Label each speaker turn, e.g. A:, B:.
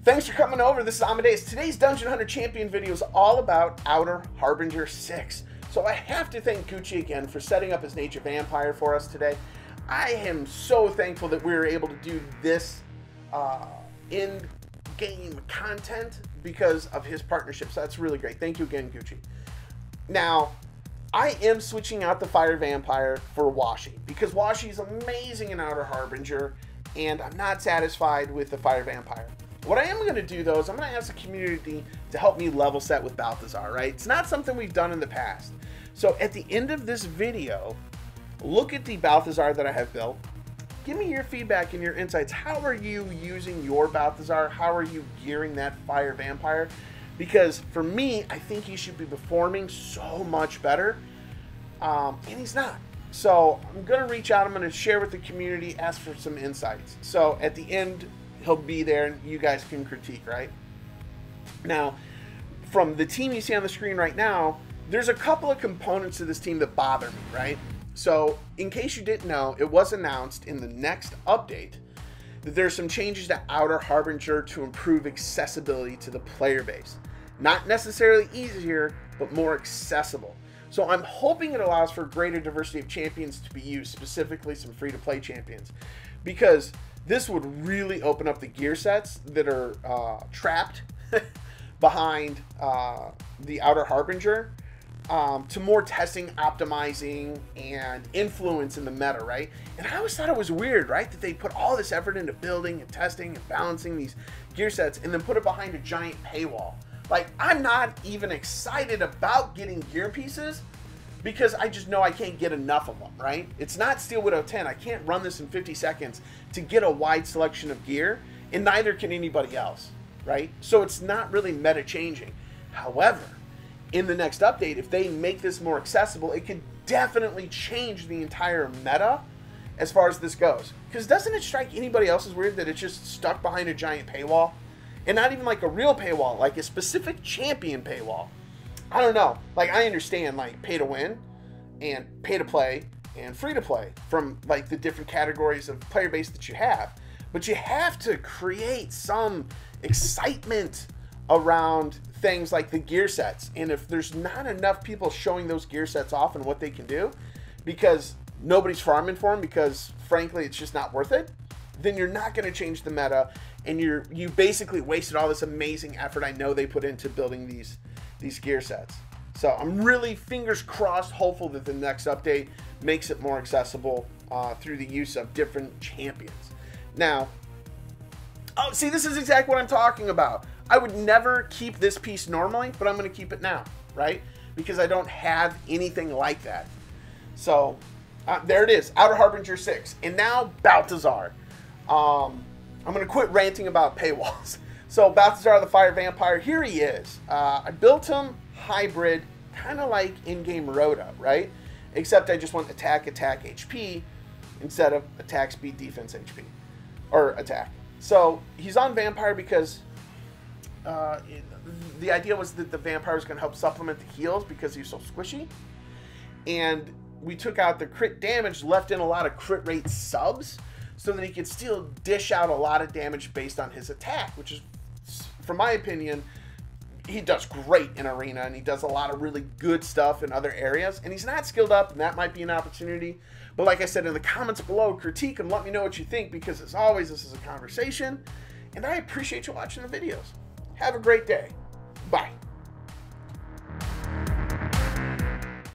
A: Thanks for coming over. This is Amodeus. Today's Dungeon Hunter Champion video is all about Outer Harbinger 6. So I have to thank Goochie again for setting up his nature vampire for us today. I am so thankful that we were able to do this in-game content because of his partnership. So that's really great. Thank you again, Goochie. Now, I am switching out the fire vampire for Washi because Washi is amazing in Outer Harbinger, and I'm not satisfied with the fire vampire. What I am going to do, though, is I'm going to ask the community to help me level set with Balthazar, right? It's not something we've done in the past. So at the end of this video, look at the Balthazar that I have built. Give me your feedback and your insights. How are you using your Balthazar? How are you gearing that fire vampire? Because for me, I think he should be performing so much better, and he's not. So I'm going to reach out. I'm going to share with the community, ask for some insights. So at the end, he'll be there and you guys can critique, right? Now, from the team you see on the screen right now, there's a couple of components to this team that bother me, right? So in case you didn't know, it was announced in the next update that there's some changes to Outer Harbinger to improve accessibility to the player base. Not necessarily easier, but more accessible. So I'm hoping it allows for greater diversity of champions to be used, specifically some free-to-play champions, because this would really open up the gear sets that are trapped behind the Outer Harbinger to more testing, optimizing, and influence in the meta, right? And I always thought it was weird, right, that they put all this effort into building and testing and balancing these gear sets and then put it behind a giant paywall. Like, I'm not even excited about getting gear pieces because I just know I can't get enough of them, right? It's not Steel Widow 10. I can't run this in 50 seconds to get a wide selection of gear, and neither can anybody else, right? So it's not really meta changing. However, in the next update, if they make this more accessible, it could definitely change the entire meta as far as this goes. Because doesn't it strike anybody else as weird that it's just stuck behind a giant paywall? And not even like a real paywall, like a specific champion paywall. I don't know. Like, I understand, like, pay to win and pay to play and free to play from, like, the different categories of player base that you have. But you have to create some excitement around things like the gear sets. And if there's not enough people showing those gear sets off and what they can do, because nobody's farming for them, because, frankly, it's just not worth it, then you're not going to change the meta, and you basically wasted all this amazing effort I know they put into building these gear sets. So I'm really, fingers crossed, hopeful that the next update makes it more accessible through the use of different champions. Now, oh, see, this is exactly what I'm talking about. I would never keep this piece normally, but I'm going to keep it now, right? Because I don't have anything like that. So there it is, Outer Harbinger 6. And now Balthazar. I'm going to quit ranting about paywalls. So Balthazar the Fire Vampire, here he is. I built him hybrid, kind of like in-game Rota, right? Except I just want attack, HP, instead of attack, speed, defense, HP. Or attack. So he's on Vampire because the idea was that the Vampire was going to help supplement the heals because he's so squishy. And we took out the crit damage, left in a lot of crit rate subs, so that he could still dish out a lot of damage based on his attack, which is, from my opinion, he does great in Arena, and he does a lot of really good stuff in other areas, and he's not skilled up, and that might be an opportunity. But like I said, in the comments below, critique and let me know what you think, because as always, this is a conversation, and I appreciate you watching the videos. Have a great day. Bye.